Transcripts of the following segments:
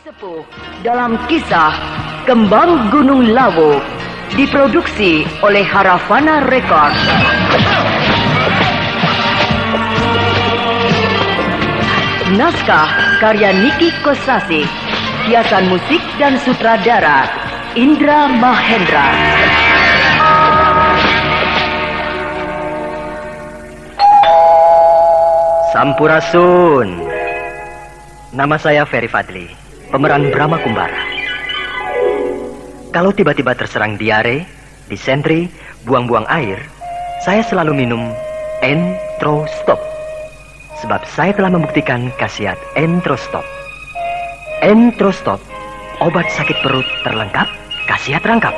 Sepuh dalam kisah Kembang Gunung Lawu diproduksi oleh Haravana Records. Naskah karya Niki Kosasih, hiasan musik dan sutradara Indra Mahendra. Sampurasun. Nama saya Ferry Fadli, pemeran Brahma Kumbara. Kalau tiba-tiba terserang diare, disentri, buang-buang air, saya selalu minum Entrostop. Sebab saya telah membuktikan khasiat Entrostop. Entrostop, obat sakit perut terlengkap, khasiat rangkap.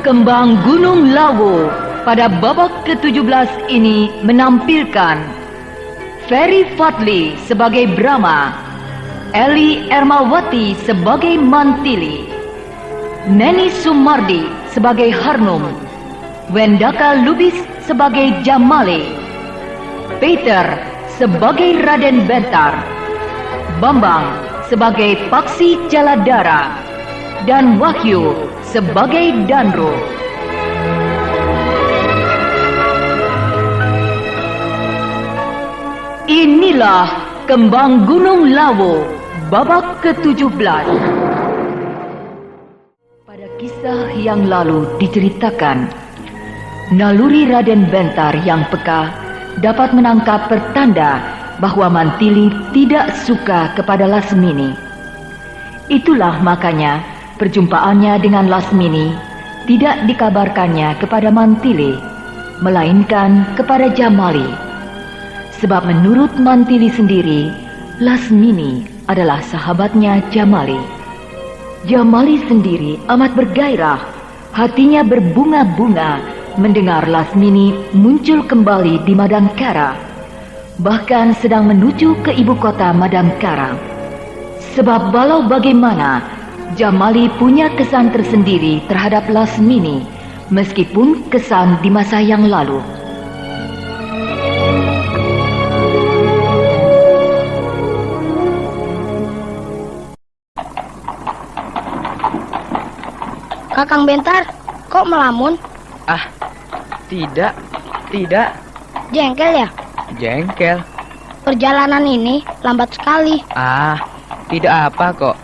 Kembang Gunung Lawu pada babak ke-17 ini menampilkan Ferry Fadli sebagai Brahma, Eli Ermawati sebagai Mantili, Neni Sumardi sebagai Harnum, Wendaka Lubis sebagai Jamali, Peter sebagai Raden Bentar, Bambang sebagai Paksi Jaladara, dan Wahyu sebagai Danro. Inilah Kembang Gunung Lawu babak ke-17. Pada kisah yang lalu diceritakan, naluri Raden Bentar yang peka dapat menangkap pertanda bahwa Mantili tidak suka kepada Lasmini. Itulah makanya perjumpaannya dengan Lasmini tidak dikabarkannya kepada Mantili, melainkan kepada Jamali. Sebab menurut Mantili sendiri, Lasmini adalah sahabatnya Jamali. Jamali sendiri amat bergairah, hatinya berbunga-bunga mendengar Lasmini muncul kembali di Madangkara, bahkan sedang menuju ke ibu kota Madangkara. Sebab walau bagaimana, Jamali punya kesan tersendiri terhadap Lasmini, meskipun kesan di masa yang lalu. Kakang Bentar, kok melamun? Ah, tidak. Jengkel ya? Jengkel. Perjalanan ini lambat sekali. Ah, tidak apa kok.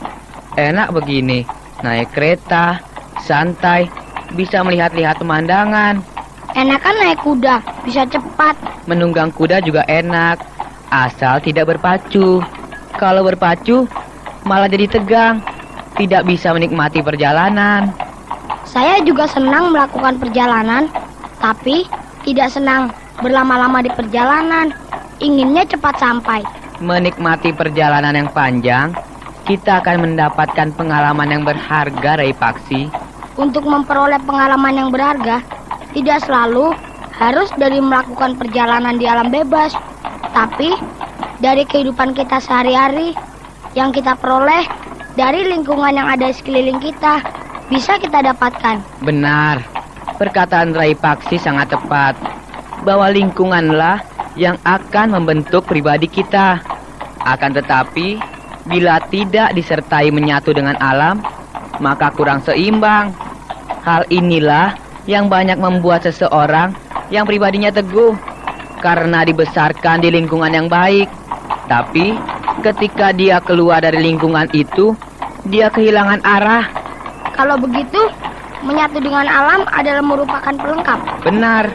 Enak begini, naik kereta, santai, bisa melihat-lihat pemandangan. Enakan naik kuda, bisa cepat. Menunggang kuda juga enak, asal tidak berpacu. Kalau berpacu, malah jadi tegang, tidak bisa menikmati perjalanan. Saya juga senang melakukan perjalanan, tapi tidak senang berlama-lama di perjalanan. Inginnya cepat sampai. Menikmati perjalanan yang panjang, kita akan mendapatkan pengalaman yang berharga, Rai Paksi. Untuk memperoleh pengalaman yang berharga, tidak selalu harus dari melakukan perjalanan di alam bebas, tapi dari kehidupan kita sehari-hari yang kita peroleh dari lingkungan yang ada di sekeliling kita, bisa kita dapatkan. Benar, perkataan Rai Paksi sangat tepat, bahwa lingkunganlah yang akan membentuk pribadi kita. Akan tetapi, bila tidak disertai menyatu dengan alam, maka kurang seimbang. Hal inilah yang banyak membuat seseorang yang pribadinya teguh, karena dibesarkan di lingkungan yang baik. Tapi, ketika dia keluar dari lingkungan itu, dia kehilangan arah. Kalau begitu, menyatu dengan alam adalah merupakan pelengkap. Benar.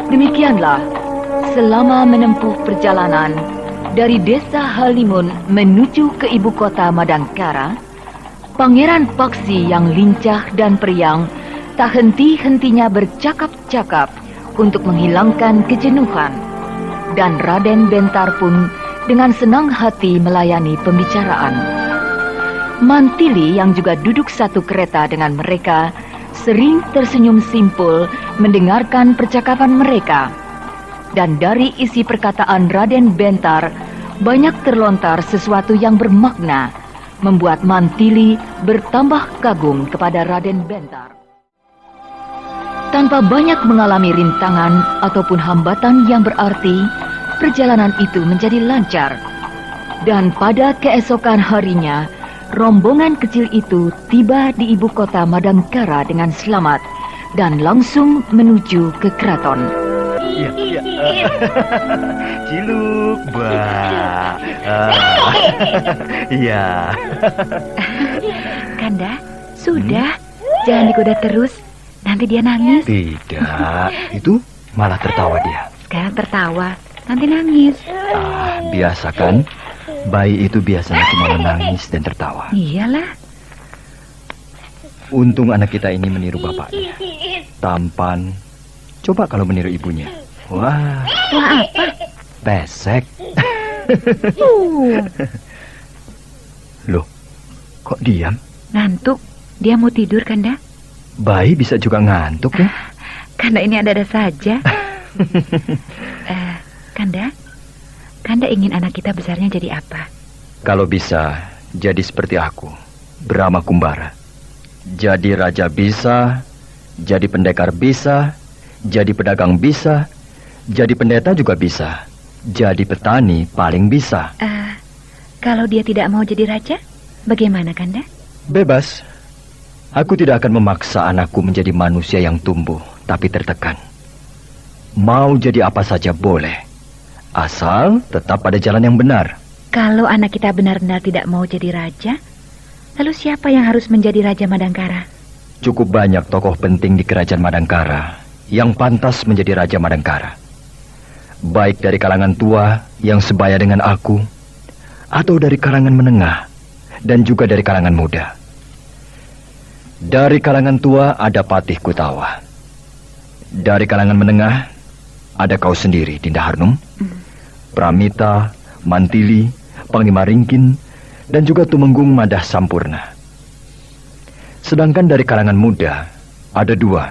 Demikianlah, selama menempuh perjalanan dari desa Halimun menuju ke ibu kota Madangkara, Pangeran Paksi yang lincah dan periang tak henti-hentinya bercakap-cakap untuk menghilangkan kejenuhan. Dan Raden Bentar pun dengan senang hati melayani pembicaraan. Mantili yang juga duduk satu kereta dengan mereka sering tersenyum simpul mendengarkan percakapan mereka. Dan dari isi perkataan Raden Bentar, banyak terlontar sesuatu yang bermakna, membuat Mantili bertambah kagum kepada Raden Bentar. Tanpa banyak mengalami rintangan ataupun hambatan yang berarti, perjalanan itu menjadi lancar. Dan pada keesokan harinya, rombongan kecil itu tiba di ibu kota Madangkara dengan selamat dan langsung menuju ke keraton. Iya. Ciluk, Mbak. Iya. Kanda, sudah. Jangan digoda terus. Nanti dia nangis. Tidak, itu malah tertawa dia. Sekarang tertawa, nanti nangis. Biasa kan? Bayi itu biasanya cuma menangis dan tertawa. Iyalah. Untung anak kita ini meniru bapaknya. Tampan. Coba kalau meniru ibunya. Wah. Wah, apa? Pesek. Loh, kok diam? Ngantuk. Dia mau tidur, Kanda. Bayi bisa juga ngantuk ya? Kanda ini ada-ada saja. Kanda ingin anak kita besarnya jadi apa? Kalau bisa, jadi seperti aku, Brahma Kumbara. Jadi raja bisa, jadi pendekar bisa, jadi pedagang bisa, jadi pendeta juga bisa, jadi petani paling bisa. Kalau dia tidak mau jadi raja, bagaimana, Kanda? Bebas. Aku tidak akan memaksa anakku menjadi manusia yang tumbuh, tapi tertekan. Mau jadi apa saja boleh, asal tetap pada jalan yang benar. Kalau anak kita benar-benar tidak mau jadi raja, lalu siapa yang harus menjadi Raja Madangkara? Cukup banyak tokoh penting di kerajaan Madangkara yang pantas menjadi Raja Madangkara. Baik dari kalangan tua yang sebaya dengan aku, atau dari kalangan menengah, dan juga dari kalangan muda. Dari kalangan tua ada Patih Kutawa. Dari kalangan menengah ada kau sendiri, Dinda Harnum, Pramita, Mantili, Panglima Ringkin, dan juga Tumenggung Madah Sampurna. Sedangkan dari kalangan muda ada dua,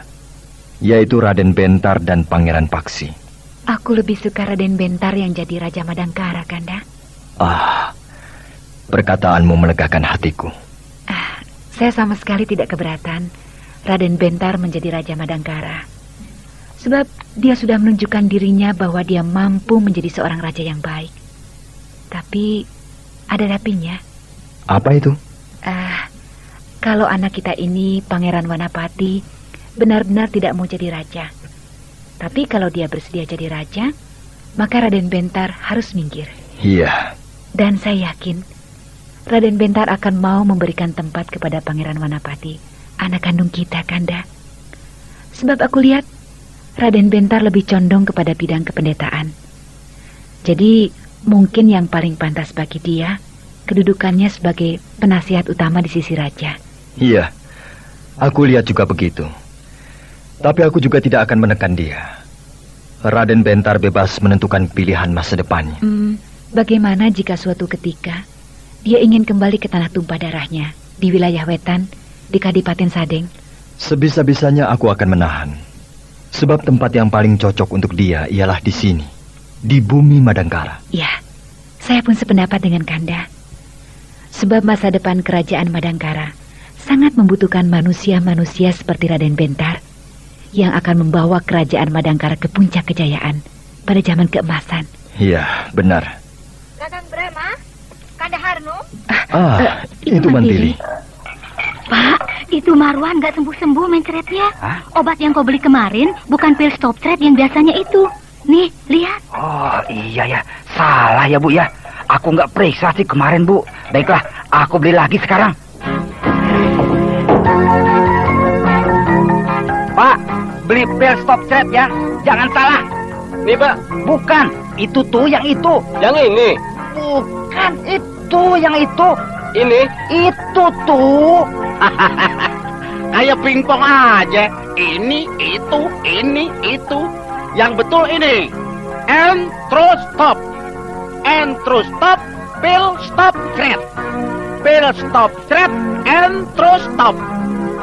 yaitu Raden Bentar dan Pangeran Paksi. Aku lebih suka Raden Bentar yang jadi Raja Madangkara, Kanda. Perkataanmu melegakan hatiku. Saya sama sekali tidak keberatan Raden Bentar menjadi Raja Madangkara. Sebab dia sudah menunjukkan dirinya bahwa dia mampu menjadi seorang raja yang baik. Tapi ada tapinya. Apa itu? Kalau anak kita ini, Pangeran Wanapati, benar-benar tidak mau jadi raja. Tapi kalau dia bersedia jadi raja, maka Raden Bentar harus minggir. Iya. Dan saya yakin Raden Bentar akan mau memberikan tempat kepada Pangeran Wanapati, anak kandung kita, Kanda. Sebab aku lihat Raden Bentar lebih condong kepada bidang kependetaan. Jadi mungkin yang paling pantas bagi dia kedudukannya sebagai penasihat utama di sisi raja. Iya, aku lihat juga begitu. Tapi aku juga tidak akan menekan dia. Raden Bentar bebas menentukan pilihan masa depannya. Bagaimana jika suatu ketika dia ingin kembali ke tanah tumpah darahnya di wilayah Wetan, di Kadipaten Sadeng? Sebisa-bisanya aku akan menahan. Sebab tempat yang paling cocok untuk dia ialah di sini, di bumi Madangkara. Ya, saya pun sependapat dengan Kanda. Sebab masa depan kerajaan Madangkara sangat membutuhkan manusia-manusia seperti Raden Bentar yang akan membawa kerajaan Madangkara ke puncak kejayaan pada zaman keemasan. Iya, benar. Kakang Brahma, Kanda Harnum. Itu Mantili. Pak, itu Marwan gak sembuh-sembuh mencretnya. Obat yang kau beli kemarin bukan pil stop thread yang biasanya itu. Nih, lihat. Oh, iya ya. Salah ya, Bu ya. Aku nggak periksa sih kemarin, Bu. Baiklah, aku beli lagi sekarang. Pak, beli pil stop thread ya. Jangan salah. Nih, Pak. Bukan, itu tuh yang itu. Yang ini. Bukan, itu yang itu. Ini. Itu tuh. Kayak pingpong aja. Ini, itu. Yang betul ini. Entrostop. Entrostop, pil stop thread. Pil stop thread, Entrostop.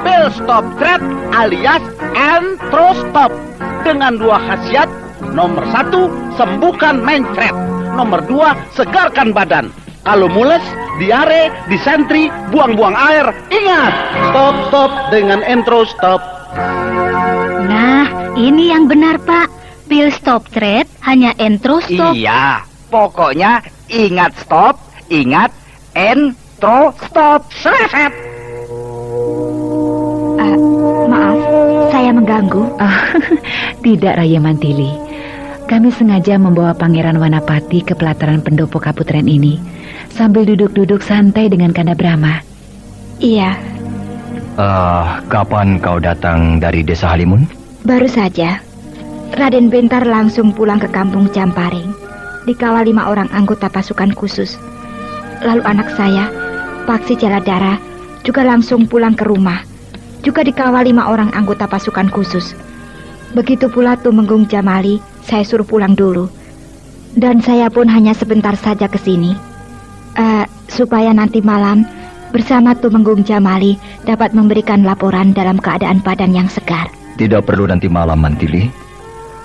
Pil Stop Thread alias Entrostop dengan 2 khasiat. Nomor 1, sembuhkan main thread. Nomor 2, segarkan badan. Kalau mules, diare, disentri, buang-buang air, ingat, stop dengan Entrostop. Nah, ini yang benar, Pak. Pil Stop Thread hanya Entrostop. Iya, pokoknya ingat stop, ingat Entrostop. Set. Maaf, saya mengganggu. Tidak, Raya Mantili. Kami sengaja membawa Pangeran Wanapati ke pelataran pendopo Kaputren ini sambil duduk-duduk santai dengan Kanda Brahma. Iya, Kapan kau datang dari desa Halimun? Baru saja. Raden Bentar langsung pulang ke kampung Jamparing, dikawal 5 orang anggota pasukan khusus. Lalu anak saya, Paksi Jaladara, juga langsung pulang ke rumah, juga dikawal 5 orang anggota pasukan khusus. Begitu pula Tumenggung Jamali, saya suruh pulang dulu. Dan saya pun hanya sebentar saja ke sini. Supaya nanti malam bersama Tumenggung Jamali dapat memberikan laporan dalam keadaan badan yang segar. Tidak perlu nanti malam, Mantili.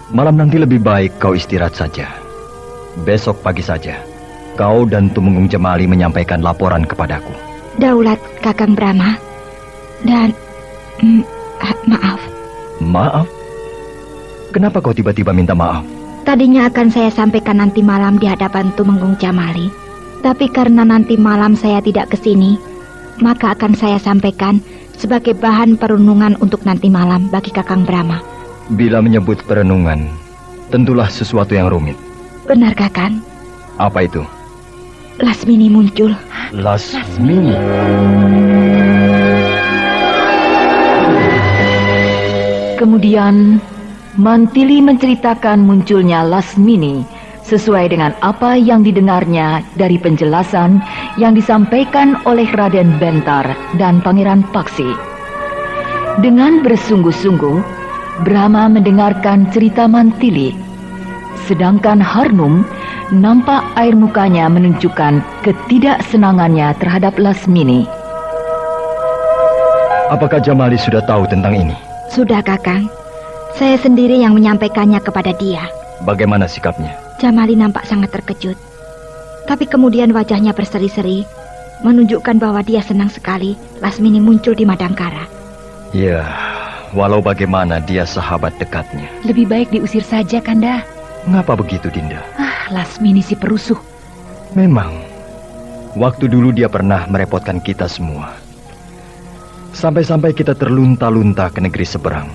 Malam nanti lebih baik kau istirahat saja. Besok pagi saja, kau dan Tumenggung Jamali menyampaikan laporan kepadaku. Daulat Kakang Brahma. Dan maaf. Maaf? Kenapa kau tiba-tiba minta maaf? Tadinya akan saya sampaikan nanti malam di hadapan Tumenggung Jamali. Tapi karena nanti malam saya tidak ke sini, maka akan saya sampaikan sebagai bahan perenungan untuk nanti malam bagi Kakang Brahma. Bila menyebut perenungan, tentulah sesuatu yang rumit. Benar, Kakang. Apa itu? Lasmini muncul. Lasmini? Kemudian Mantili menceritakan munculnya Lasmini sesuai dengan apa yang didengarnya dari penjelasan yang disampaikan oleh Raden Bentar dan Pangeran Paksi. Dengan bersungguh-sungguh, Brahma mendengarkan cerita Mantili, sedangkan Harnum nampak air mukanya menunjukkan ketidaksenangannya terhadap Lasmini. Apakah Jamali sudah tahu tentang ini? Sudah, Kakang. Saya sendiri yang menyampaikannya kepada dia. Bagaimana sikapnya? Jamali nampak sangat terkejut. Tapi kemudian wajahnya berseri-seri, menunjukkan bahwa dia senang sekali Lasmini muncul di Madangkara. Ya, walau bagaimana dia sahabat dekatnya. Lebih baik diusir saja, Kanda. Mengapa begitu, Dinda? Lasmini si perusuh. Memang, waktu dulu dia pernah merepotkan kita semua. Sampai-sampai kita terlunta-lunta ke negeri seberang.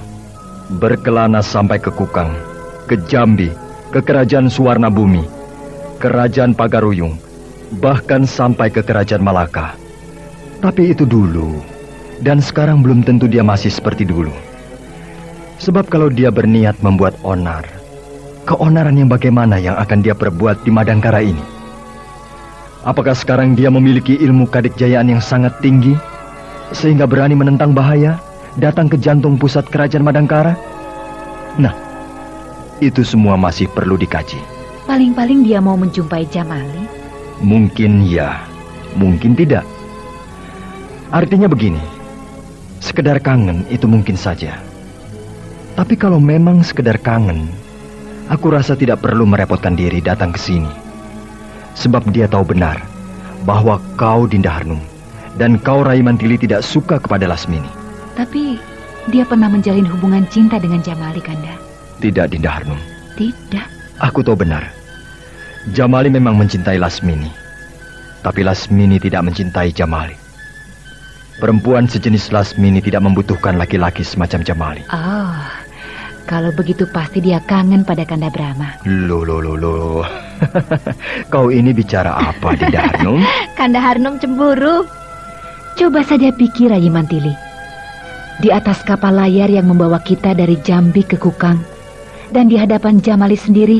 Berkelana sampai ke Kukang, ke Jambi, ke Kerajaan Suwarna Bumi, Kerajaan Pagaruyung, bahkan sampai ke Kerajaan Malaka. Tapi itu dulu, dan sekarang belum tentu dia masih seperti dulu. Sebab kalau dia berniat membuat onar, keonaran yang bagaimana yang akan dia perbuat di Madangkara ini? Apakah sekarang dia memiliki ilmu kadikjayaan yang sangat tinggi, sehingga berani menentang bahaya, datang ke jantung pusat kerajaan Madangkara? Nah, itu semua masih perlu dikaji. Paling-paling dia mau menjumpai Jamali. Mungkin ya, mungkin tidak. Artinya begini, sekedar kangen itu mungkin saja. Tapi kalau memang sekedar kangen, aku rasa tidak perlu merepotkan diri datang ke sini. Sebab dia tahu benar bahwa kau Dinda Harnum dan kau Rai Mantili tidak suka kepada Lasmini. Tapi dia pernah menjalin hubungan cinta dengan Jamali, Kanda. Tidak, Dinda Harnum. Tidak. Aku tahu benar. Jamali memang mencintai Lasmini. Tapi Lasmini tidak mencintai Jamali. Perempuan sejenis Lasmini tidak membutuhkan laki-laki semacam Jamali. Oh, kalau begitu pasti dia kangen pada Kanda Brahma. Loh. Kau ini bicara apa, Dinda Harnum? Kanda Harnum cemburu. Coba saja pikir, Rayi Mantili. Di atas kapal layar yang membawa kita dari Jambi ke Kukang, dan di hadapan Jamali sendiri,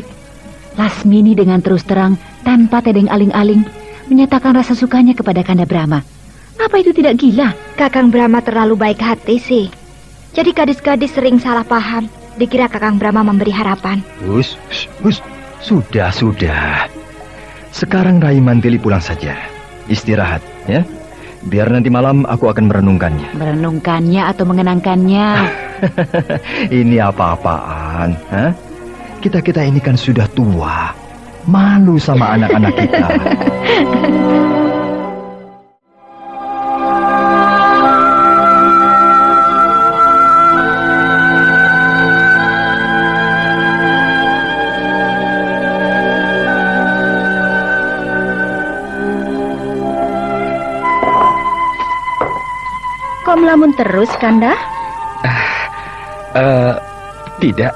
Lasmini dengan terus terang tanpa tedeng aling-aling menyatakan rasa sukanya kepada Kanda Brahma. Apa itu tidak gila? Kakang Brahma terlalu baik hati sih. Jadi gadis-gadis sering salah paham, dikira Kakang Brahma memberi harapan. Hus. Sudah. Sekarang Rai Mantili pulang saja. Istirahat, ya. Biar nanti malam aku akan merenungkannya. Merenungkannya atau mengenangkannya? Ini apa-apaan? Hah? Kita-kita ini kan sudah tua. Malu sama anak-anak kita. Kok melamun terus, Kanda? Tidak.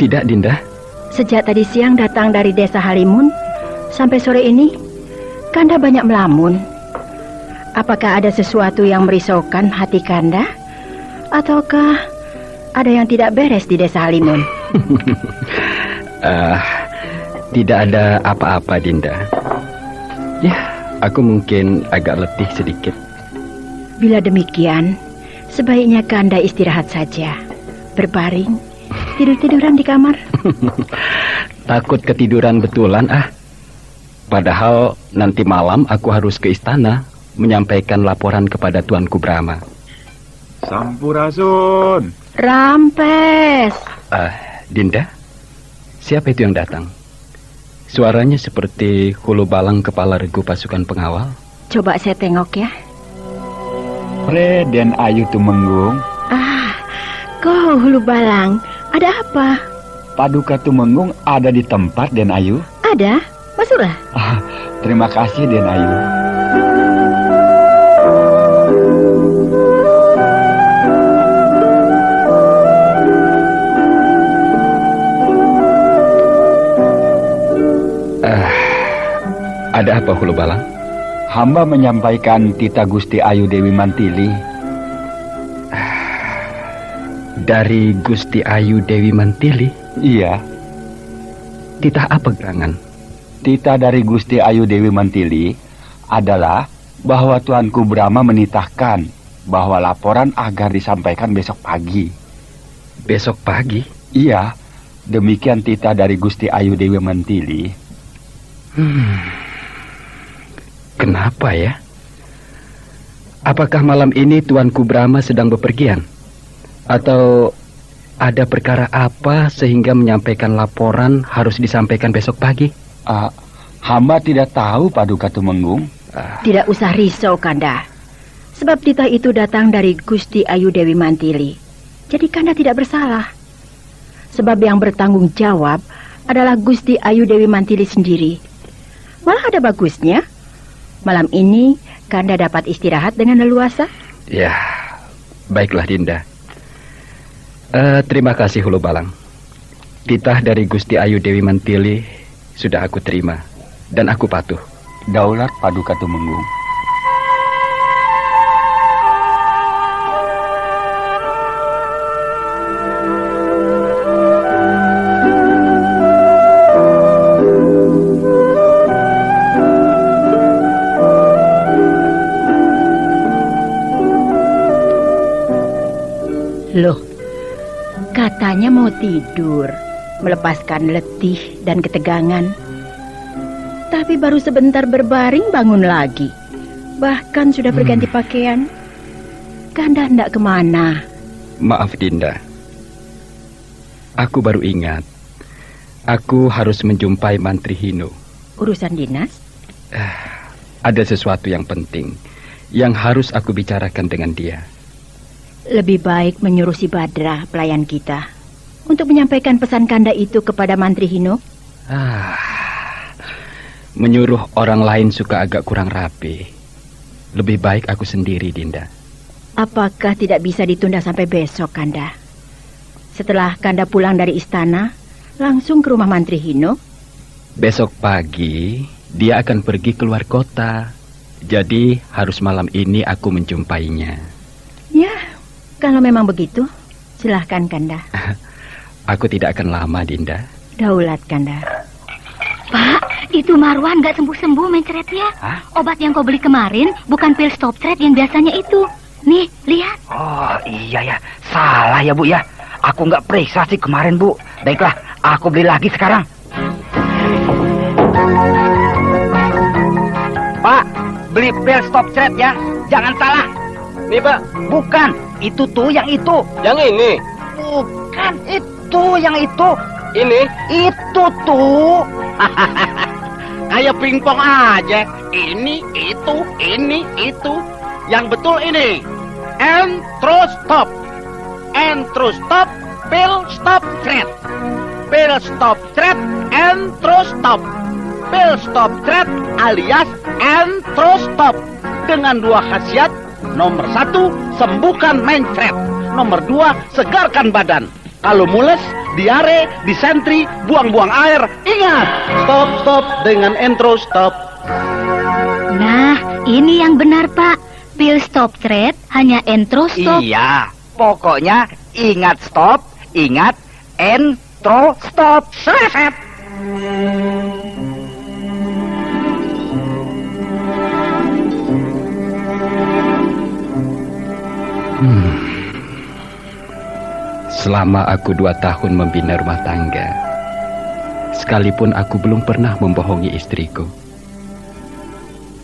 Tidak, Dinda. Sejak tadi siang datang dari desa Halimun sampai sore ini, Kanda banyak melamun. Apakah ada sesuatu yang merisaukan hati Kanda? Ataukah ada yang tidak beres di desa Halimun? Tidak ada apa-apa, Dinda. Ya, aku mungkin agak letih sedikit. Bila demikian, sebaiknya Kanda istirahat saja. Berbaring, tidur-tiduran di kamar. Takut ketiduran betulan, Padahal nanti malam aku harus ke istana menyampaikan laporan kepada Tuanku Brahma. Sampurasun. Rampes. Dinda, siapa itu yang datang? Suaranya seperti hulu balang kepala regu pasukan pengawal. Coba saya tengok ya. Raden Ayu Tumenggung. Kau hulu balang, ada apa? Paduka Tumenggung ada di tempat, Den Ayu? Ada, masuklah. Terima kasih, Den Ayu. Ada apa, hulu balang? Hamba menyampaikan Tita Gusti Ayu Dewi Mantili. Dari Gusti Ayu Dewi Mantili? Iya. Titah apa gerangan? Titah dari Gusti Ayu Dewi Mantili adalah bahwa Tuanku Brahma menitahkan bahwa laporan agar disampaikan besok pagi. Besok pagi? Iya, demikian titah dari Gusti Ayu Dewi Mantili. Kenapa ya? Apakah malam ini Tuanku Brahma sedang bepergian? Atau ada perkara apa sehingga menyampaikan laporan harus disampaikan besok pagi? Hamba tidak tahu, Paduka Tumenggung. Tidak usah risau, Kanda. Sebab titah itu datang dari Gusti Ayu Dewi Mantili. Jadi Kanda tidak bersalah. Sebab yang bertanggung jawab adalah Gusti Ayu Dewi Mantili sendiri. Malah ada bagusnya. Malam ini Kanda dapat istirahat dengan leluasa. Ya, baiklah Dinda. Terima kasih hulu balang. Titah dari Gusti Ayu Dewi Mantili sudah aku terima dan aku patuh. Daulat Paduka Tumenggung. Loh, katanya mau tidur, melepaskan letih dan ketegangan. Tapi baru sebentar berbaring bangun lagi. Bahkan sudah berganti pakaian. Kanda hendak kemana? Maaf Dinda. Aku baru ingat. Aku harus menjumpai Mantri Hino. Urusan dinas? Ada sesuatu yang penting yang harus aku bicarakan dengan dia. Lebih baik menyuruh si Badra, pelayan kita, untuk menyampaikan pesan Kanda itu kepada Mantri Hino. Menyuruh orang lain suka agak kurang rapi. Lebih baik aku sendiri, Dinda. Apakah tidak bisa ditunda sampai besok, Kanda? Setelah Kanda pulang dari istana, langsung ke rumah Mantri Hino? Besok pagi, dia akan pergi keluar kota. Jadi harus malam ini aku menjumpainya. Ya, kalau memang begitu, silahkan Kanda. Aku tidak akan lama, Dinda. Daulat, Kanda. Pak, itu Marwan gak sembuh-sembuh mencretnya. Obat yang kau beli kemarin bukan pil stop thread yang biasanya itu. Nih, lihat. Oh, iya ya. Salah ya, Bu ya. Aku nggak periksa sih kemarin, Bu. Baiklah, aku beli lagi sekarang. Pak, beli pil stop thread ya. Jangan salah. Nih Pak, Bukan, itu tuh yang itu. yang ini. Bukan, itu yang itu. Ini Itu tuh. kayak pingpong aja. Ini, itu. Yang betul ini. Entrostop. Entrostop, pil stop thread. Pil stop thread, entrostop. Pil stop thread alias entrostop. Dengan 2 khasiat. Nomor 1, sembuhkan mencret. Nomor 2, segarkan badan. Kalau mules, diare, disentri, buang-buang air, ingat, stop dengan entrostop. Nah, ini yang benar, Pak. Pil stop thread hanya entrostop. Iya, pokoknya ingat stop, ingat entrostop. Seret. Selama aku 2 tahun membina rumah tangga, sekalipun aku belum pernah membohongi istriku.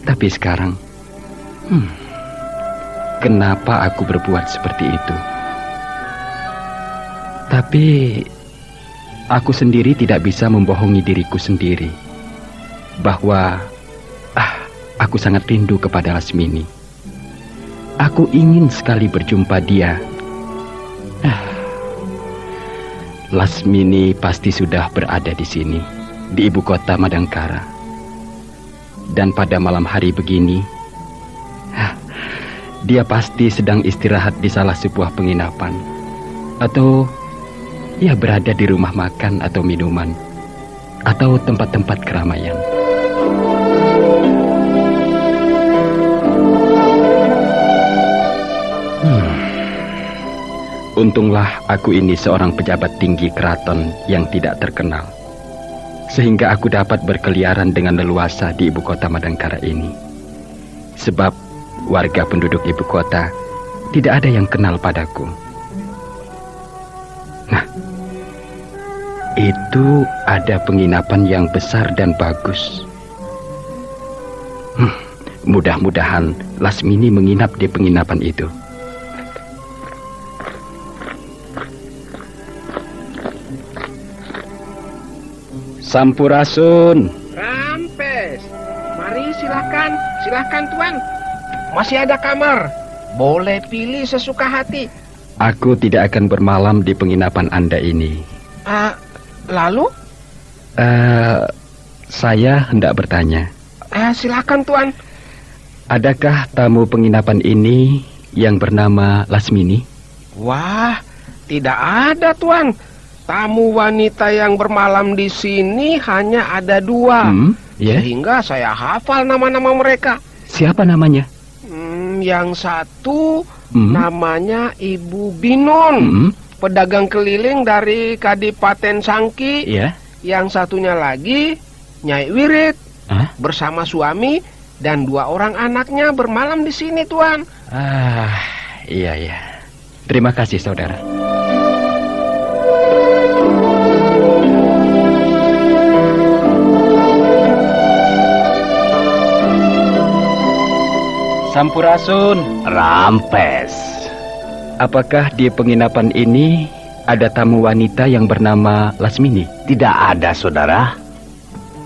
Tapi sekarang, kenapa aku berbuat seperti itu? Tapi aku sendiri tidak bisa membohongi diriku sendiri bahwa aku sangat rindu kepada Lasmini. Aku ingin sekali berjumpa dia. Lasmini pasti sudah berada di sini, di ibu kota Madangkara. Dan pada malam hari begini, dia pasti sedang istirahat di salah sebuah penginapan. Atau ia berada di rumah makan atau minuman, atau tempat-tempat keramaian. Untunglah aku ini seorang pejabat tinggi keraton yang tidak terkenal, sehingga aku dapat berkeliaran dengan leluasa di ibu kota Madangkara ini. Sebab warga penduduk ibu kota tidak ada yang kenal padaku. Nah, itu ada penginapan yang besar dan bagus. Mudah-mudahan Lasmini menginap di penginapan itu. Sampurasun. Rampes. Mari silakan Tuan. Masih ada kamar. Boleh pilih sesuka hati. Aku tidak akan bermalam di penginapan Anda ini. Lalu? Saya hendak bertanya. Silakan Tuan. Adakah tamu penginapan ini yang bernama Lasmini? Wah, tidak ada Tuan. Tamu wanita yang bermalam di sini hanya ada 2. Sehingga saya hafal nama-nama mereka. Siapa namanya? Yang satu namanya Ibu Binun, pedagang keliling dari Kadipaten Sangki. Yang satunya lagi Nyai Wirit bersama suami dan 2 orang anaknya bermalam di sini, Tuan. Iya. Terima kasih, saudara. Sampurasun. Rampes. Apakah di penginapan ini ada tamu wanita yang bernama Lasmini? Tidak ada, saudara.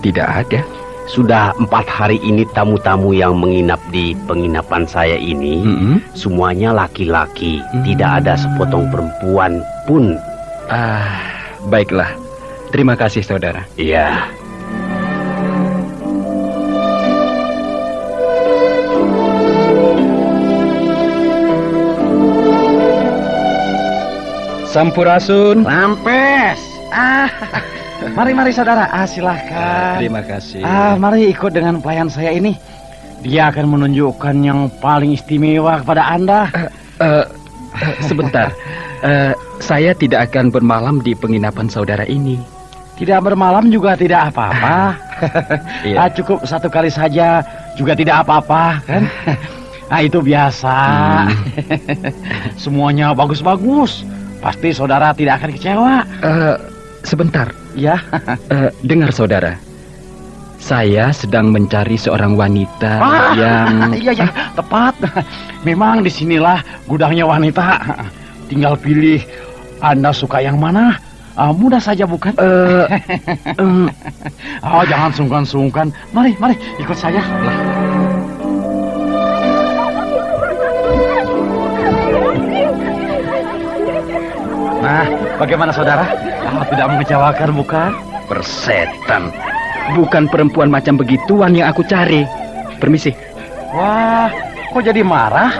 Tidak ada. Sudah 4 hari ini tamu-tamu yang menginap di penginapan saya ini semuanya laki-laki. Tidak ada sepotong perempuan pun. Baiklah. Terima kasih, saudara. Iya. Sampurasun. Rampes. Mari saudara. Silahkan. Terima kasih. Mari ikut dengan pelayan saya ini. Dia akan menunjukkan yang paling istimewa kepada Anda. Sebentar. Saya tidak akan bermalam di penginapan saudara ini. Tidak bermalam juga tidak apa-apa. Cukup 1 kali saja juga tidak apa-apa, kan? Itu biasa. Semuanya bagus-bagus. Pasti saudara tidak akan kecewa. Sebentar. Ya. Dengar, saudara. Saya sedang mencari seorang wanita yang... Iya, tepat. Memang disinilah gudangnya wanita. Tinggal pilih, Anda suka yang mana? Mudah saja bukan? Jangan sungkan-sungkan. Mari, ikut saya. Nah, bagaimana saudara? Tidak mengecewakan bukan? Persetan. Bukan perempuan macam begituan yang aku cari. Permisi. Wah, kok jadi marah?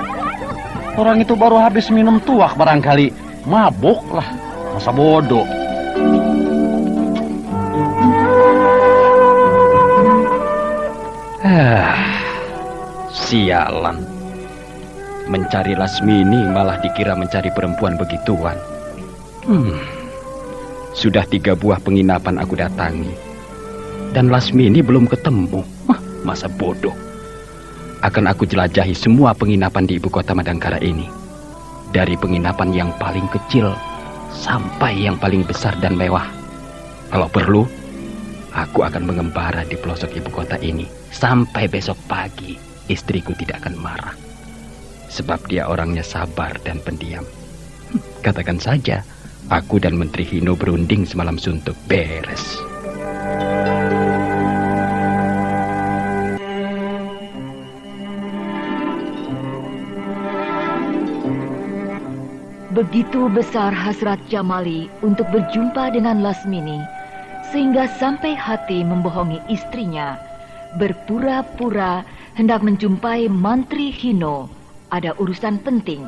Orang itu baru habis minum tuak barangkali. Mabuk lah. Masa bodoh. Sialan. Mencari Lasmini malah dikira mencari perempuan begituan. Sudah 3 buah penginapan aku datangi. Dan Lasmini belum ketemu. Masa bodoh. Akan aku jelajahi semua penginapan di ibu kota Madangkara ini. Dari penginapan yang paling kecil sampai yang paling besar dan mewah. Kalau perlu, aku akan mengembara di pelosok ibu kota ini. Sampai besok pagi, istriku tidak akan marah. Sebab dia orangnya sabar dan pendiam. Katakan saja, aku dan Menteri Hino berunding semalam suntuk. Beres. Begitu besar hasrat Jamali untuk berjumpa dengan Lasmini, sehingga sampai hati membohongi istrinya, berpura-pura hendak menjumpai Mantri Hino, ada urusan penting.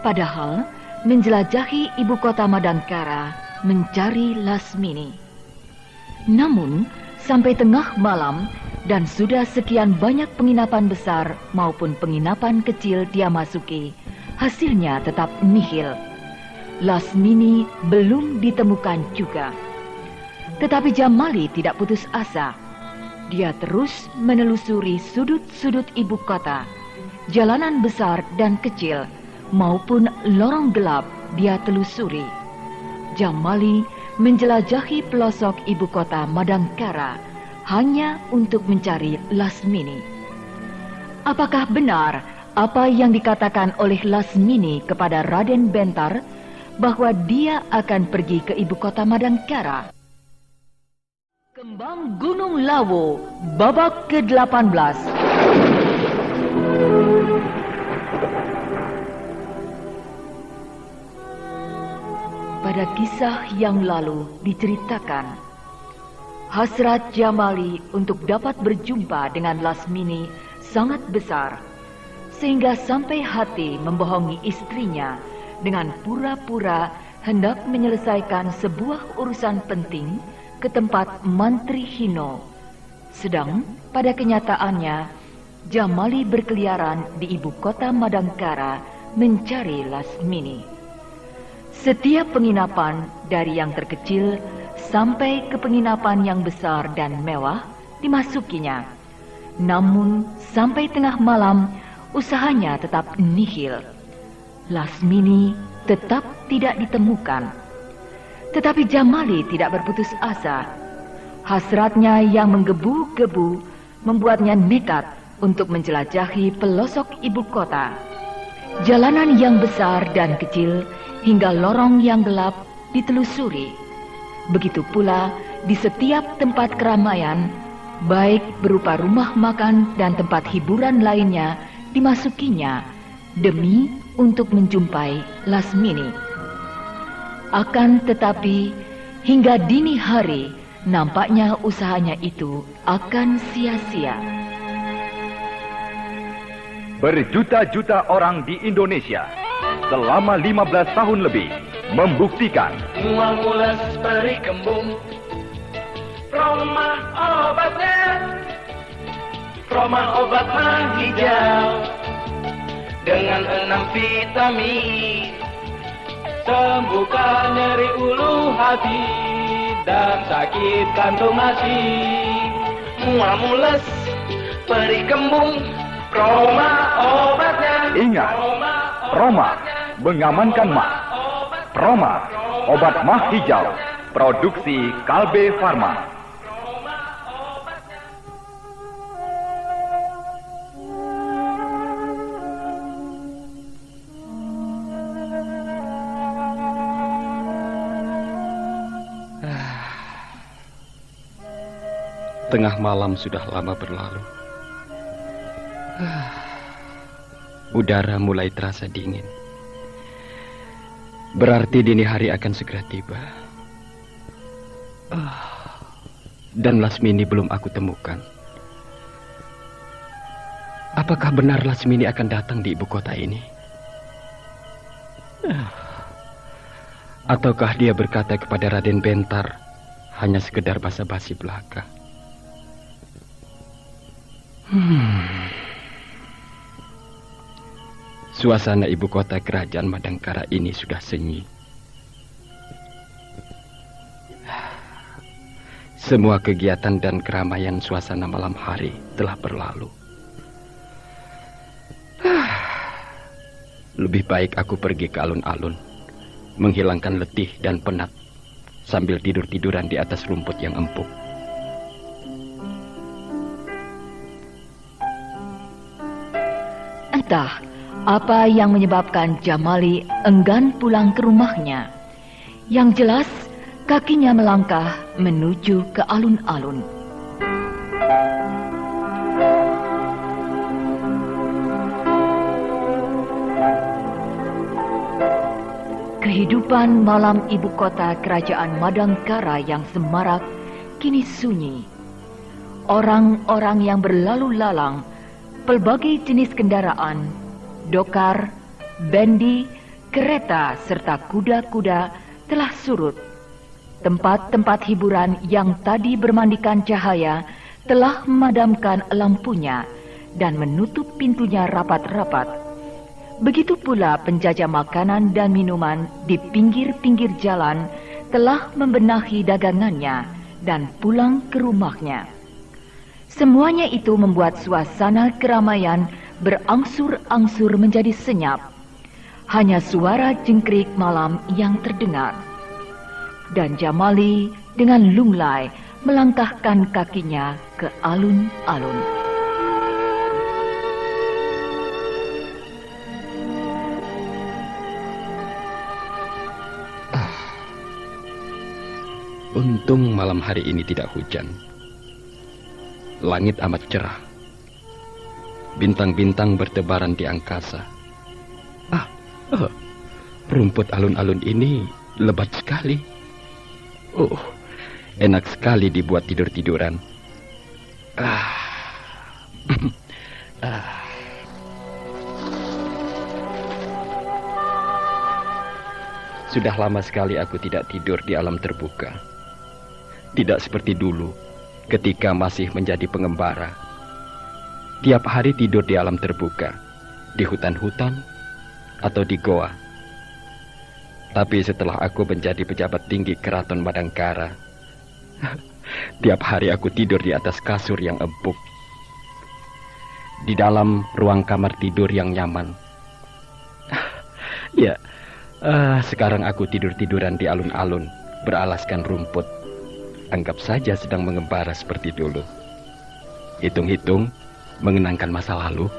Padahal menjelajahi ibu kota Madangkara mencari Lasmini. Namun sampai tengah malam dan sudah sekian banyak penginapan besar maupun penginapan kecil dia masuki, hasilnya tetap nihil. Lasmini belum ditemukan juga. Tetapi Jamali tidak putus asa. Dia terus menelusuri sudut-sudut ibu kota, jalanan besar dan kecil, maupun lorong gelap dia telusuri. Jamali menjelajahi pelosok ibu kota Madangkara hanya untuk mencari Lasmini. Apakah benar apa yang dikatakan oleh Lasmini kepada Raden Bentar bahwa dia akan pergi ke ibu kota Madangkara? Kembang Gunung Lawu, babak ke-18. Pada kisah yang lalu diceritakan, hasrat Jamali untuk dapat berjumpa dengan Lasmini sangat besar, sehingga sampai hati membohongi istrinya dengan pura-pura hendak menyelesaikan sebuah urusan penting ke tempat Mantri Hino. Sedang pada kenyataannya, Jamali berkeliaran di ibu kota Madangkara mencari Lasmini. Setiap penginapan dari yang terkecil sampai ke penginapan yang besar dan mewah dimasukinya. Namun sampai tengah malam usahanya tetap nihil. Lasmini tetap tidak ditemukan. Tetapi Jamali tidak berputus asa. Hasratnya yang menggebu-gebu membuatnya nekat untuk menjelajahi pelosok ibu kota. Jalanan yang besar dan kecil hingga lorong yang gelap ditelusuri. Begitu pula di setiap tempat keramaian, baik berupa rumah makan dan tempat hiburan lainnya, dimasukinya demi untuk menjumpai Lasmini. Akan tetapi hingga dini hari nampaknya usahanya itu akan sia-sia. Berjuta-juta orang di Indonesia selama 15 tahun lebih membuktikan mual mules peri kembung, Roma obatnya, Roma obat mah hijau dengan 6 vitamin, sembuhkan nyeri ulu hati dan sakit kantung hati. Mual mules peri kembung, Roma obatnya. Ingat, Roma mengamankan mah. Roma obat mah hijau, produksi Kalbe Farma. Tengah malam sudah lama berlalu. Udara mulai terasa dingin. Berarti dini hari akan segera tiba. Dan Lasmini belum aku temukan. Apakah benar Lasmini akan datang di ibu kota ini? Ataukah dia berkata kepada Raden Bentar hanya sekedar basa-basi belaka? Suasana ibu kota kerajaan Madangkara ini sudah sunyi. Semua kegiatan dan keramaian suasana malam hari telah berlalu. Lebih baik aku pergi ke alun-alun, menghilangkan letih dan penat, sambil tidur-tiduran di atas rumput yang empuk. Entah apa yang menyebabkan Jamali enggan pulang ke rumahnya. Yang jelas, kakinya melangkah menuju ke alun-alun. Kehidupan malam ibu kota kerajaan Madangkara yang semarak kini sunyi. Orang-orang yang berlalu lalang, pelbagai jenis kendaraan, dokar, bendi, kereta, serta kuda-kuda telah surut. Tempat-tempat hiburan yang tadi bermandikan cahaya telah memadamkan lampunya dan menutup pintunya rapat-rapat. Begitu pula penjajah makanan dan minuman di pinggir-pinggir jalan telah membenahi dagangannya dan pulang ke rumahnya. Semuanya itu membuat suasana keramaian berangsur-angsur menjadi senyap. Hanya suara jengkrik malam yang terdengar. Dan Jamali dengan lunglai melangkahkan kakinya ke alun-alun. Untung malam hari ini tidak hujan. Langit amat cerah. Bintang-bintang bertebaran di angkasa. Rumput alun-alun ini lebat sekali. Enak sekali dibuat tidur-tiduran. Sudah lama sekali aku tidak tidur di alam terbuka. Tidak seperti dulu ketika masih menjadi pengembara. Tiap hari tidur di alam terbuka, di hutan-hutan atau di goa. Tapi setelah aku menjadi pejabat tinggi keraton Madangkara, tiap hari aku tidur di atas kasur yang empuk, di dalam ruang kamar tidur yang nyaman. Sekarang aku tidur-tiduran di alun-alun, beralaskan rumput. Anggap saja sedang mengembara seperti dulu. Hitung-hitung, mengenangkan masa lalu.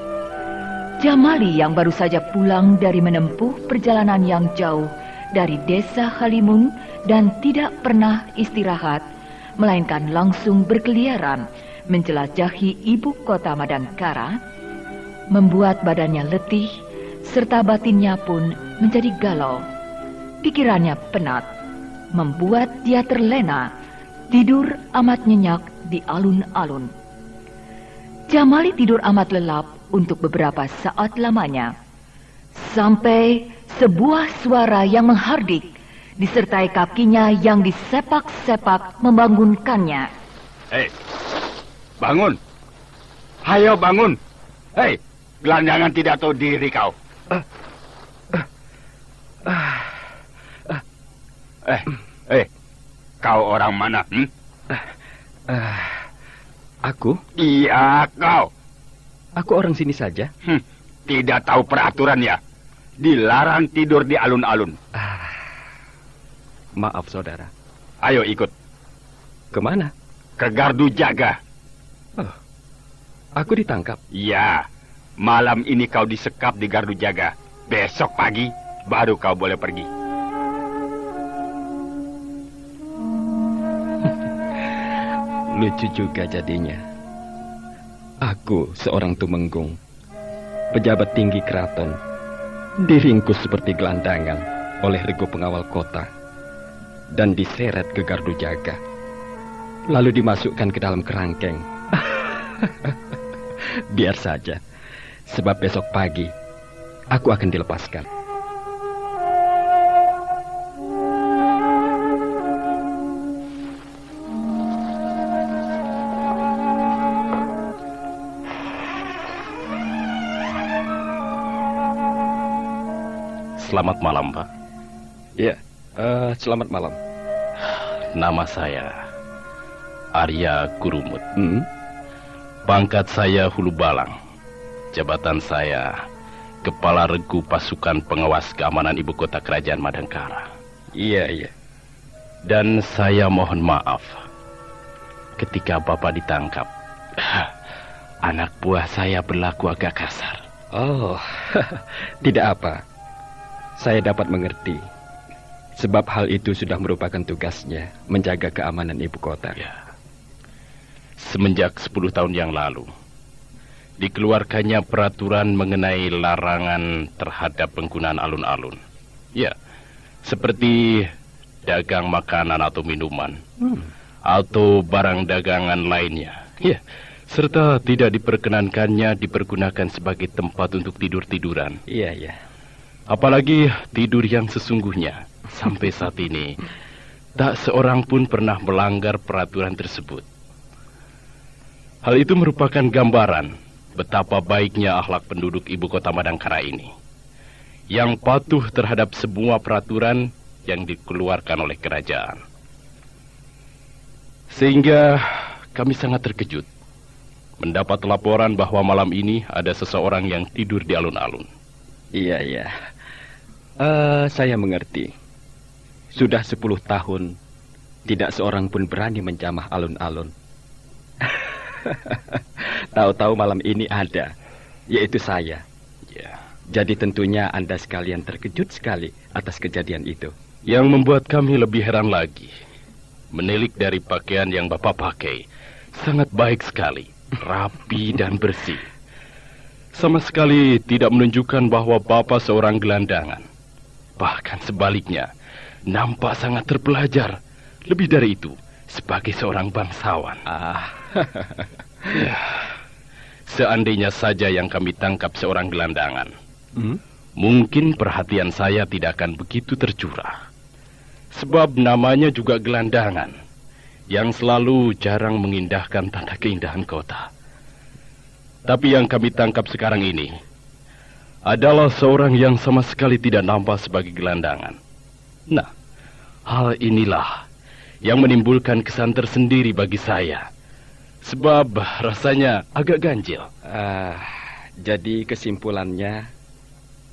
Jamali yang baru saja pulang dari menempuh perjalanan yang jauh dari desa Halimun dan tidak pernah istirahat, melainkan langsung berkeliaran menjelajahi ibu kota Madangkara, membuat badannya letih, serta batinnya pun menjadi galau. Pikirannya penat, membuat dia terlena, tidur amat nyenyak di alun-alun. Jamali tidur amat lelap untuk beberapa saat lamanya, sampai sebuah suara yang menghardik disertai kakinya yang disepak-sepak membangunkannya. Hei, bangun! Hayo bangun! Hei, gelandangan tidak tahu diri kau. Kau orang mana? Aku? Iya, kau. Aku orang sini saja. Tidak tahu peraturan ya. Dilarang tidur di alun-alun. Maaf, saudara. Ayo ikut. Kemana? Ke gardu jaga. Aku ditangkap? Iya. Malam ini kau disekap di gardu jaga. Besok pagi baru kau boleh pergi. Lucu juga jadinya. Aku seorang tumenggung, pejabat tinggi keraton, diringkus seperti gelandangan oleh regu pengawal kota dan diseret ke gardu jaga, lalu dimasukkan ke dalam kerangkeng. Biar saja, sebab besok pagi aku akan dilepaskan. Selamat malam, Pak. Ya, selamat malam. Nama saya Arya Gurumut. Pangkat saya Hulu Balang. Jabatan saya Kepala Regu Pasukan Pengawas Keamanan Ibu Kota Kerajaan Madangkara. Iya. Dan saya mohon maaf ketika Bapak ditangkap. Anak buah saya berlaku agak kasar. Oh, tidak apa. Saya dapat mengerti. Sebab hal itu sudah merupakan tugasnya menjaga keamanan ibu kota. Ya. Semenjak 10 tahun yang lalu, dikeluarkannya peraturan mengenai larangan terhadap penggunaan alun-alun. Ya, seperti dagang makanan atau minuman, atau barang dagangan lainnya. Ya, serta tidak diperkenankannya dipergunakan sebagai tempat untuk tidur-tiduran. Iya. Apalagi tidur yang sesungguhnya. Sampai saat ini, tak seorang pun pernah melanggar peraturan tersebut. Hal itu merupakan gambaran betapa baiknya akhlak penduduk ibu kota Madangkara ini, yang patuh terhadap semua peraturan yang dikeluarkan oleh kerajaan. Sehingga kami sangat terkejut mendapat laporan bahwa malam ini ada seseorang yang tidur di alun-alun. Iya. Saya mengerti. Sudah 10 tahun, tidak seorang pun berani menjamah alun-alun. Tahu-tahu malam ini ada, yaitu saya. Ya. Jadi tentunya Anda sekalian terkejut sekali atas kejadian itu. Yang membuat kami lebih heran lagi, menilik dari pakaian yang Bapak pakai, sangat baik sekali, rapi dan bersih. Sama sekali tidak menunjukkan bahwa Bapak seorang gelandangan. Bahkan sebaliknya, nampak sangat terpelajar. Lebih dari itu, sebagai seorang bangsawan. Ya, seandainya saja yang kami tangkap seorang gelandangan, mungkin perhatian saya tidak akan begitu tercurah. Sebab namanya juga gelandangan, yang selalu jarang mengindahkan tanda keindahan kota. Tapi yang kami tangkap sekarang ini adalah seorang yang sama sekali tidak nampak sebagai gelandangan. Nah, hal inilah yang menimbulkan kesan tersendiri bagi saya. Sebab rasanya agak ganjil. Jadi kesimpulannya,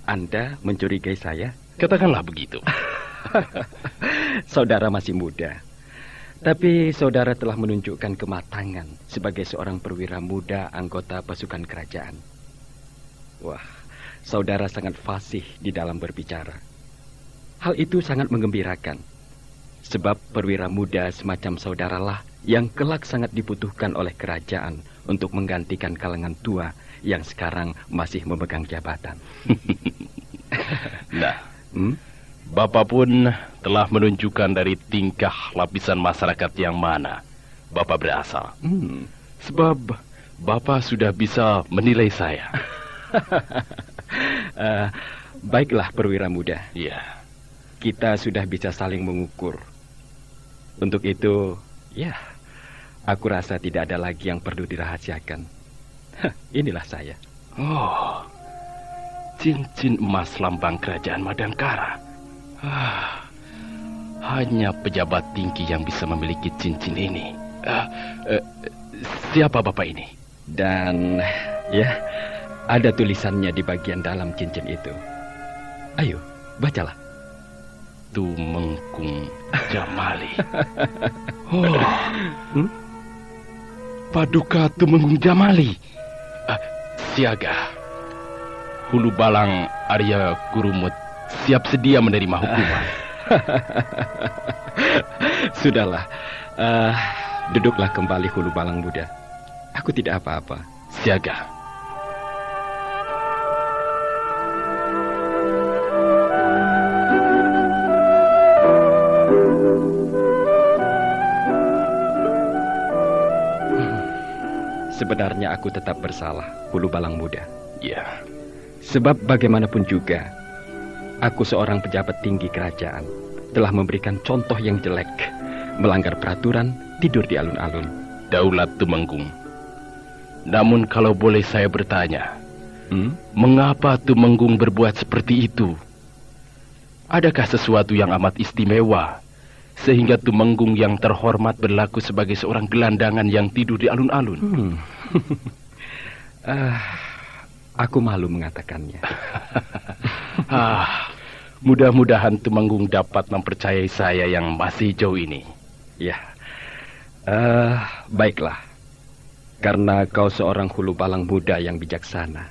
Anda mencurigai saya? Katakanlah begitu. Saudara masih muda. Tapi saudara telah menunjukkan kematangan sebagai seorang perwira muda anggota pasukan kerajaan. Wah, saudara sangat fasih di dalam berbicara. Hal itu sangat menggembirakan. Sebab perwira muda semacam saudaralah yang kelak sangat dibutuhkan oleh kerajaan untuk menggantikan kalangan tua yang sekarang masih memegang jabatan. Nah, Bapak pun telah menunjukkan dari tingkah lapisan masyarakat yang mana Bapak berasal. Sebab Bapak sudah bisa menilai saya. Baiklah perwira muda. Iya. Kita sudah bisa saling mengukur. Untuk itu, ya, aku rasa tidak ada lagi yang perlu dirahasiakan. Inilah saya. Oh, cincin emas lambang kerajaan Madangkara. Hanya pejabat tinggi yang bisa memiliki cincin ini. Siapa Bapak ini? Dan ya, ada tulisannya di bagian dalam cincin itu. Ayo, bacalah. Tumenggung Jamali. Oh, Paduka Tumenggung Jamali. Siaga. Hulu Balang Arya Gurumut siap sedia menerima hukuman. Sudahlah, Duduklah kembali Hulu Balang Muda. Aku tidak apa-apa. Siaga. Sebenarnya aku tetap bersalah, Hulu Balang Muda. Ya. Sebab bagaimanapun juga, aku seorang pejabat tinggi kerajaan, telah memberikan contoh yang jelek, melanggar peraturan, tidur di alun-alun. Daulat Tumenggung. Namun kalau boleh saya bertanya, mengapa Tumenggung berbuat seperti itu? Adakah sesuatu yang amat istimewa sehingga Tumenggung yang terhormat berlaku sebagai seorang gelandangan yang tidur di alun-alun? Aku malu mengatakannya. Mudah-mudahan Tumenggung dapat mempercayai saya yang masih jauh ini. Ya, baiklah. Karena kau seorang Hulu Balang Muda yang bijaksana,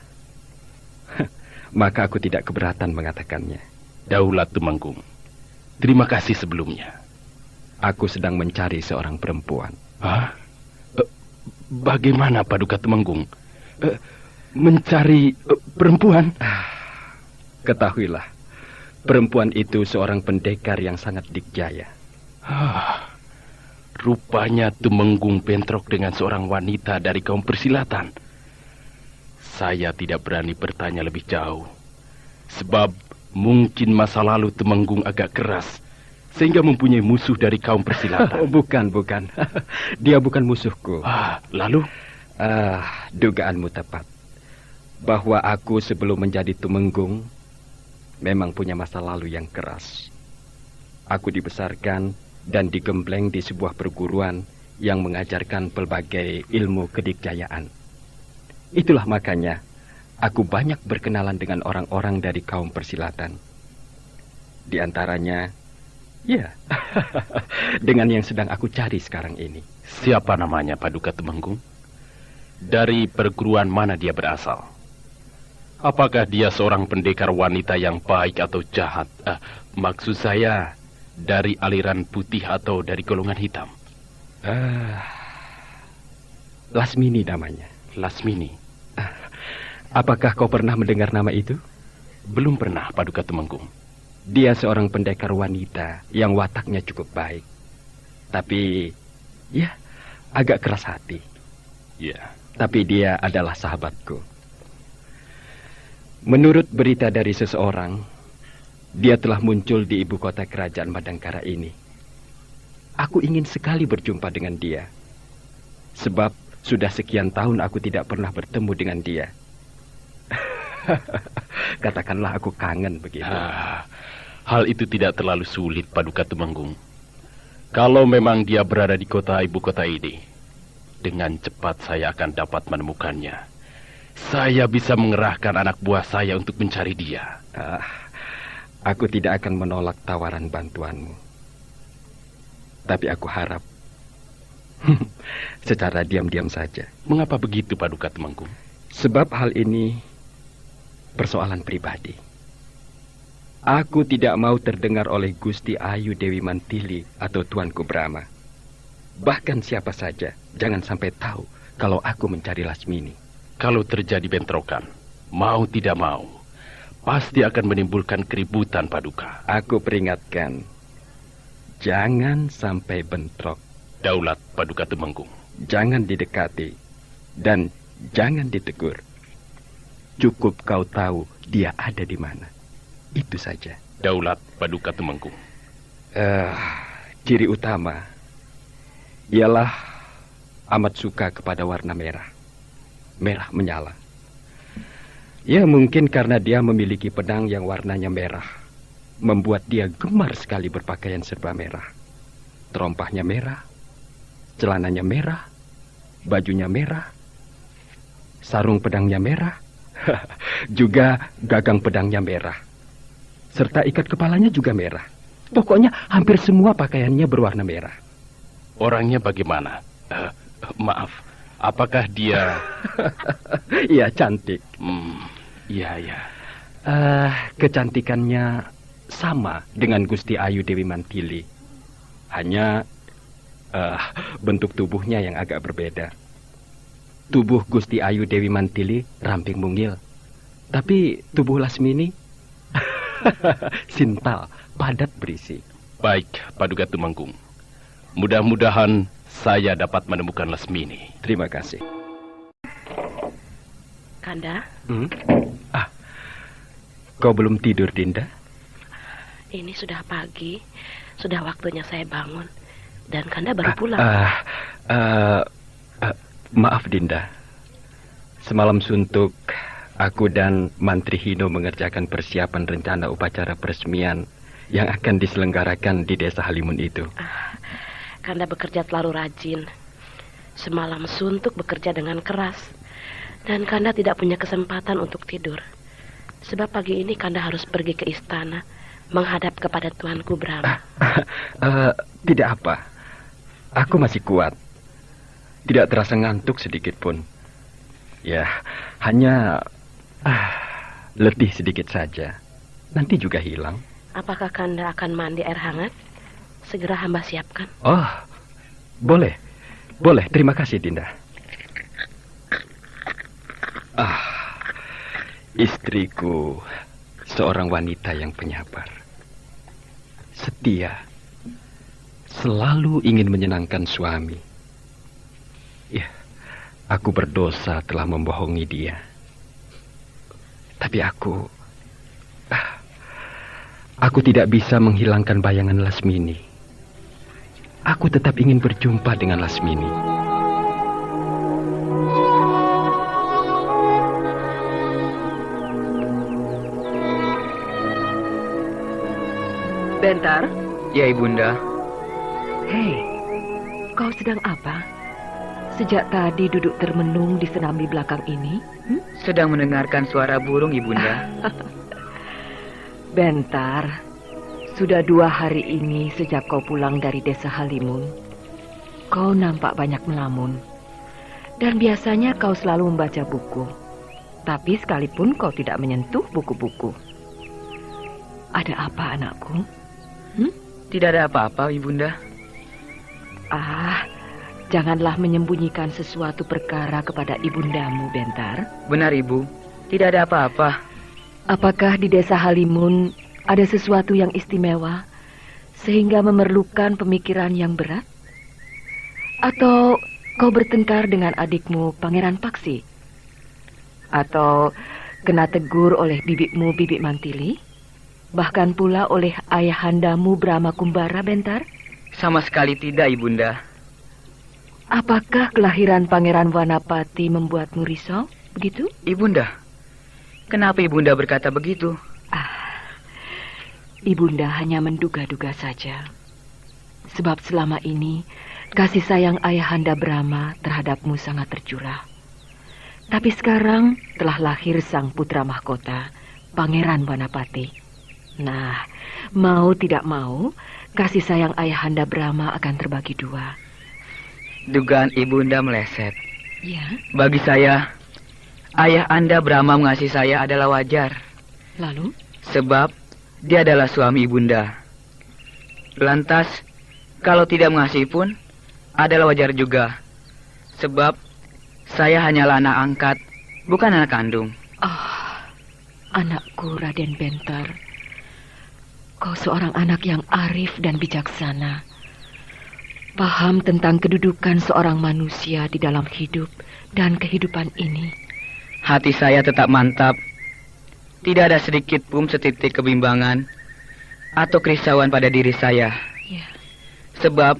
maka aku tidak keberatan mengatakannya. Daulat Tumenggung, terima kasih sebelumnya. Aku sedang mencari seorang perempuan. Hah? Bagaimana Paduka Tumenggung? Mencari perempuan? Ketahuilah, perempuan itu seorang pendekar yang sangat dikjaya. Rupanya Tumenggung bentrok dengan seorang wanita dari kaum persilatan. Saya tidak berani bertanya lebih jauh. Sebab mungkin masa lalu Tumenggung agak keras, sehingga mempunyai musuh dari kaum persilatan. Bukan. Dia bukan musuhku. Lalu? Dugaanmu tepat. Bahwa aku sebelum menjadi Tumenggung memang punya masa lalu yang keras. Aku dibesarkan dan digembleng di sebuah perguruan yang mengajarkan pelbagai ilmu kedikjayaan. Itulah makanya aku banyak berkenalan dengan orang-orang dari kaum persilatan. Di antaranya, ya, dengan yang sedang aku cari sekarang ini. Siapa namanya Paduka Tumenggung? Dari perguruan mana dia berasal? Apakah dia seorang pendekar wanita yang baik atau jahat? Maksud saya, dari aliran putih atau dari golongan hitam? Lasmini namanya. Lasmini. Apakah kau pernah mendengar nama itu? Belum pernah, Paduka Tumenggung. Dia seorang pendekar wanita yang wataknya cukup baik. Tapi, ya, agak keras hati. Ya. Tapi dia adalah sahabatku. Menurut berita dari seseorang, dia telah muncul di ibu kota kerajaan Madangkara ini. Aku ingin sekali berjumpa dengan dia. Sebab sudah sekian tahun aku tidak pernah bertemu dengan dia. Katakanlah aku kangen begitu. Hal itu tidak terlalu sulit, Paduka Tumenggung. Kalau memang dia berada di ibu kota ini, dengan cepat saya akan dapat menemukannya. Saya bisa mengerahkan anak buah saya untuk mencari dia. Aku tidak akan menolak tawaran bantuanmu. Tapi aku harap secara diam-diam saja. Mengapa begitu, Paduka Tumenggung? Sebab hal ini persoalan pribadi. Aku tidak mau terdengar oleh Gusti Ayu Dewi Mantili atau Tuanku Brahma. Bahkan siapa saja jangan sampai tahu kalau aku mencari Lasmini. Kalau terjadi bentrokan, mau tidak mau, pasti akan menimbulkan keributan, Paduka. Aku peringatkan, jangan sampai bentrok. Daulat Paduka Tumenggung. Jangan didekati dan jangan ditegur. Cukup kau tahu dia ada di mana. Itu saja. Daulat Paduka Tumenggung. Ciri utama ialah amat suka kepada warna merah. Merah menyala. Ya, mungkin karena dia memiliki pedang yang warnanya merah, membuat dia gemar sekali berpakaian serba merah. Terompahnya merah, celananya merah, bajunya merah, sarung pedangnya merah, juga gagang pedangnya merah, serta ikat kepalanya juga merah. Pokoknya hampir semua pakaiannya berwarna merah. Orangnya bagaimana? Maaf, apakah dia... Iya, cantik. Iya. Kecantikannya sama dengan Gusti Ayu Dewi Mantili. Hanya bentuk tubuhnya yang agak berbeda. Tubuh Gusti Ayu Dewi Mantili ramping mungil, tapi tubuh Lasmini sintal, padat berisi. Baik, Paduka Tumenggung. Mudah-mudahan saya dapat menemukan Lasmini. Terima kasih. Kanda? Kau belum tidur, Dinda? Ini sudah pagi, sudah waktunya saya bangun, dan Kanda baru pulang. Maaf, Dinda. Semalam suntuk, aku dan Mantri Hino mengerjakan persiapan rencana upacara peresmian yang akan diselenggarakan di Desa Halimun itu. Kanda bekerja terlalu rajin. Semalam suntuk bekerja dengan keras, dan Kanda tidak punya kesempatan untuk tidur. Sebab pagi ini Kanda harus pergi ke istana menghadap kepada Tuanku Brahma. Tidak apa. Aku masih kuat. Tidak terasa ngantuk sedikit pun. Ya, hanya letih sedikit saja. Nanti juga hilang. Apakah Kanda akan mandi air hangat? Segera hamba siapkan. Oh, boleh. Boleh, terima kasih, Dinda. Istriku seorang wanita yang penyabar, setia, selalu ingin menyenangkan suami. Ya, aku berdosa telah membohongi dia. Tapi aku tidak bisa menghilangkan bayangan Lasmini. Aku tetap ingin berjumpa dengan Lasmini. Bentar. Ya, Ibunda. Hei, kau sedang apa? Sejak tadi duduk termenung di senam di belakang ini? Sedang mendengarkan suara burung, Ibunda. Bentar. Sudah 2 hari ini sejak kau pulang dari Desa Halimun. Kau nampak banyak melamun. Dan biasanya kau selalu membaca buku. Tapi sekalipun kau tidak menyentuh buku-buku. Ada apa, anakku? Tidak ada apa-apa, Ibunda. Janganlah menyembunyikan sesuatu perkara kepada ibundamu, Bentar. Benar, Ibu. Tidak ada apa-apa. Apakah di Desa Halimun ada sesuatu yang istimewa sehingga memerlukan pemikiran yang berat? Atau kau bertengkar dengan adikmu Pangeran Paksi? Atau kena tegur oleh bibikmu Bibik Mantili? Bahkan pula oleh ayahandamu Brahma Kumbara, Bentar? Sama sekali tidak, Ibunda. Apakah kelahiran Pangeran Wanapati membuatmu risau, begitu? Ibunda, kenapa Ibunda berkata begitu? Ibunda hanya menduga-duga saja. Sebab selama ini kasih sayang ayahanda Brahma terhadapmu sangat tercurah. Tapi sekarang telah lahir sang putra mahkota, Pangeran Wanapati. Nah, mau tidak mau, kasih sayang ayahanda Brahma akan terbagi 2. Dugaan Ibunda meleset. Ya. Bagi saya, ayah Anda Brahma mengasihi saya adalah wajar. Lalu? Sebab dia adalah suami Ibunda. Lantas, kalau tidak mengasihi pun, adalah wajar juga. Sebab saya hanyalah anak angkat, bukan anak kandung. Anakku Raden Bentar. Kau seorang anak yang arif dan bijaksana. Paham tentang kedudukan seorang manusia di dalam hidup dan kehidupan ini. Hati saya tetap mantap. Tidak ada sedikit pun setitik kebimbangan atau kerisauan pada diri saya. Ya. Sebab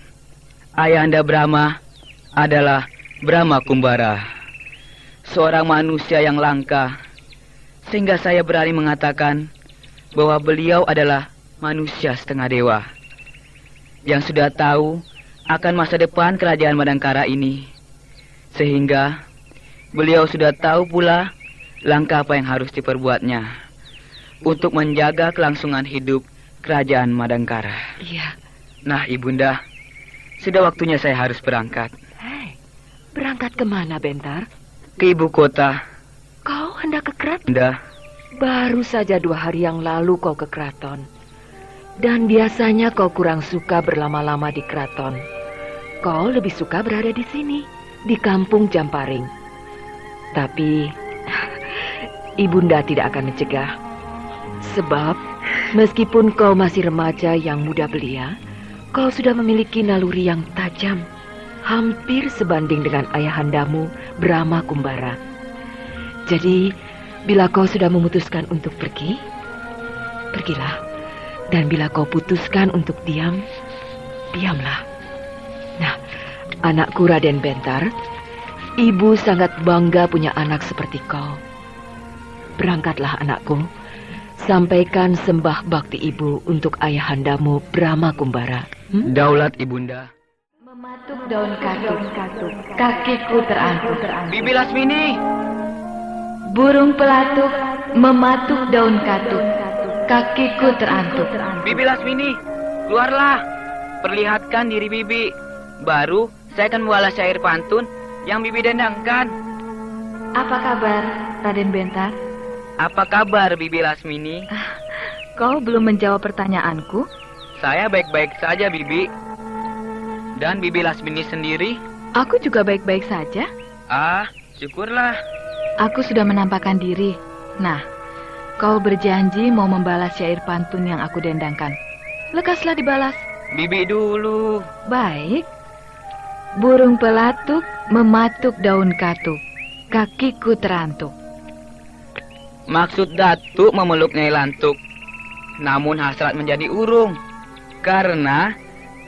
ayahanda Brahma adalah Brahma Kumbara. Seorang manusia yang langka. Sehingga saya berani mengatakan bahwa beliau adalah manusia setengah dewa yang sudah tahu akan masa depan kerajaan Madangkara ini, sehingga beliau sudah tahu pula langkah apa yang harus diperbuatnya untuk menjaga kelangsungan hidup kerajaan Madangkara. Iya. Nah, Ibunda, sudah waktunya saya harus berangkat. Hei, berangkat kemana, Bentar? Ke ibu kota. Kau hendak ke keraton? Bunda. Baru saja 2 hari yang lalu kau ke keraton. Dan biasanya kau kurang suka berlama-lama di keraton. kau lebih suka berada di sini, di kampung Jamparing. Tapi ibunda tidak akan mencegah. Sebab meskipun kau masih remaja yang muda belia, kau sudah memiliki naluri yang tajam, hampir sebanding dengan ayahandamu Brahma Kumbara. Jadi, bila kau sudah memutuskan untuk pergi, pergilah. Dan bila kau putuskan untuk diam, diamlah. Nah, anakku Raden Bentar, ibu sangat bangga punya anak seperti kau. Berangkatlah anakku, sampaikan sembah bakti ibu untuk ayahandamu Brahma Kumbara. Daulat ibunda. Mematuk daun katuk, kakiku terantuk. Bibi Lasmini. Burung pelatuk mematuk daun katuk, kakiku terantuk. Bibi Lasmini, keluarlah. Perlihatkan diri Bibi. Baru saya akan membalas syair pantun yang Bibi dendangkan. Apa kabar, Raden Bentar? Apa kabar, Bibi Lasmini? Kau belum menjawab pertanyaanku? Saya baik-baik saja, Bibi. Dan Bibi Lasmini sendiri? Aku juga baik-baik saja. Ah, syukurlah. Aku sudah menampakkan diri. Nah, kau berjanji mau membalas syair pantun yang aku dendangkan. Lekaslah dibalas. Bibi dulu. Baik. Burung pelatuk mematuk daun katuk, kakiku terantuk. Maksud Datuk memeluk Nyai Lantuk, namun hasrat menjadi urung karena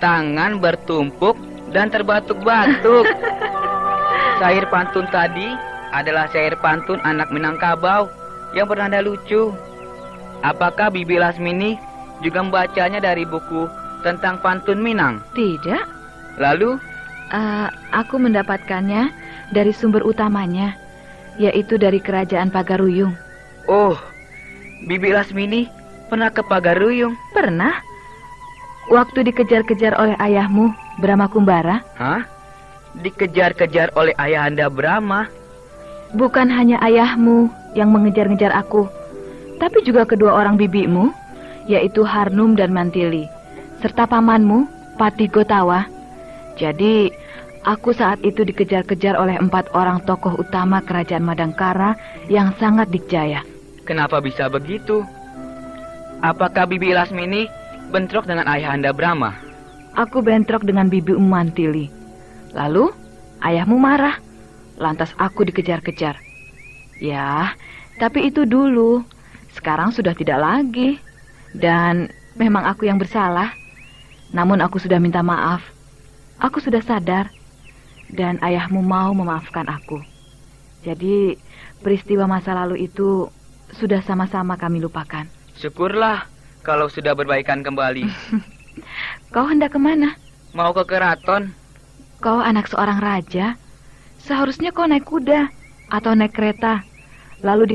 tangan bertumpuk dan terbatuk-batuk. Syair pantun tadi adalah syair pantun anak Minangkabau yang bernada lucu. Apakah Bibi Lasmini juga membacanya dari buku tentang pantun Minang? Tidak. Lalu? Aku mendapatkannya dari sumber utamanya, yaitu dari kerajaan Pagaruyung. Oh, Bibi Lasmini pernah ke Pagaruyung? Pernah. Waktu dikejar-kejar oleh ayahmu, Brahma Kumbara. Hah? Dikejar-kejar oleh ayahanda Brahma? Bukan hanya ayahmu yang mengejar-ngejar aku, tapi juga kedua orang bibimu, yaitu Harnum dan Mantili, serta pamanmu, Patih Gotawa. Jadi, aku saat itu dikejar-kejar oleh 4 orang tokoh utama kerajaan Madangkara yang sangat dikjaya. Kenapa bisa begitu? Apakah Bibi Lasmini bentrok dengan ayahanda Brahma? Aku bentrok dengan bibimu Mantili. Lalu, ayahmu marah. Lantas aku dikejar-kejar. Ya, tapi itu dulu. Sekarang sudah tidak lagi. Dan memang aku yang bersalah. Namun aku sudah minta maaf. Aku sudah sadar. Dan ayahmu mau memaafkan aku. Jadi, peristiwa masa lalu itu sudah sama-sama kami lupakan. Syukurlah kalau sudah berbaikan kembali. Kau hendak kemana? Mau ke keraton. Kau anak seorang raja. Seharusnya kau naik kuda atau naik kereta, lalu